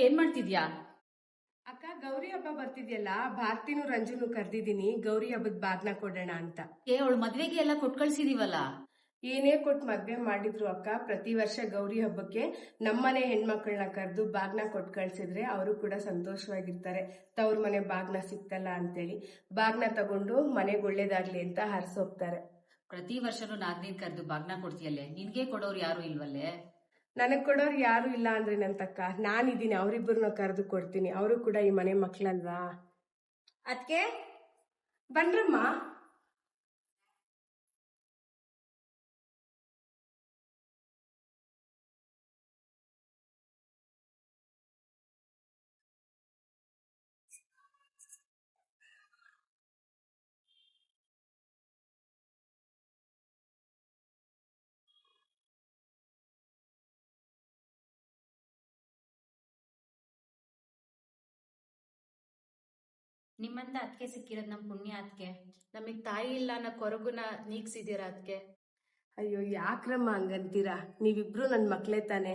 ಏನ್ ಮಾಡ್ತಿದ್ಯಾ? ಅಕ್ಕ, ಗೌರಿ ಹಬ್ಬ ಬರ್ತಿದ್ಯಲ್ಲ, ಭಾರತಿನೂ ರಂಜುನು ಕರ್ದಿದೀನಿ ಗೌರಿ ಹಬ್ಬದ ಬಾಗ್ನ ಕೊಡೋಣ ಅಂತ. ಅವಳು ಮದ್ವೆಗೆ ಎಲ್ಲ ಕೊಟ್ ಕಳ್ಸಿದೀವಲ್ಲ. ಏನೇ ಕೊಟ್ಟು ಮದ್ವೆ ಮಾಡಿದ್ರು ಅಕ್ಕ, ಪ್ರತಿ ವರ್ಷ ಗೌರಿ ಹಬ್ಬಕ್ಕೆ ನಮ್ಮನೆ ಹೆಣ್ಮಕ್ಳನ್ನ ಕರೆದು ಬಾಗ್ನ ಕೊಟ್ಟು ಕಳ್ಸಿದ್ರೆ ಅವರು ಕೂಡ ಸಂತೋಷವಾಗಿರ್ತಾರೆ. ತವ್ರ ಮನೆ ಬಾಗ್ನ ಸಿಕ್ತಲ್ಲ ಅಂತೇಳಿ ಬಾಗ್ನ ತಗೊಂಡು ಮನೆಗೆ ಒಳ್ಳೇದಾಗ್ಲಿ ಅಂತ ಹರಿಸೋಗ್ತಾರೆ. ಪ್ರತಿ ವರ್ಷನೂ ನಾದ್ನೀನ್ ಕರೆದು ಬಾಗ್ನ ಕೊಡ್ತೀಯಲ್ಲೇ, ನಿನ್ಗೆ ಕೊಡೋರು ಯಾರು ಇಲ್ವಲ್ಲೇ? ನನಗ್ ಕೊಡೋರು ಯಾರು ಇಲ್ಲ ಅಂದ್ರೆ ನಂತಕ್ಕ, ನಾನಿದ್ದೀನಿ, ಅವರಿಬ್ಬರನ್ನ ಕರೆದು ಕೊಡ್ತೀನಿ. ಅವರು ಕೂಡ ಈ ಮನೆ ಮಕ್ಳಲ್ವಾ. ಅದ್ಕೆ ಬನ್ರಮ್ಮ. ನಿಮ್ಮಂತ ಅದಕ್ಕೆ ಸಿಕ್ಕಿರೋದ್ ನಮ್ ಪುಣ್ಯ. ಅದಕ್ಕೆ ನಮಗ್ ತಾಯಿ ಇಲ್ಲ ಅನ್ನೋ ಕೊರಗುನ ನೀಗ್ಸಿದೀರ ಅದಕ್ಕೆ. ಅಯ್ಯೋ, ಯಾಕ್ರಮ್ಮ ಹಂಗಂತೀರಾ? ನೀವಿಬ್ರು ನನ್ ಮಕ್ಳೇ ತಾನೆ.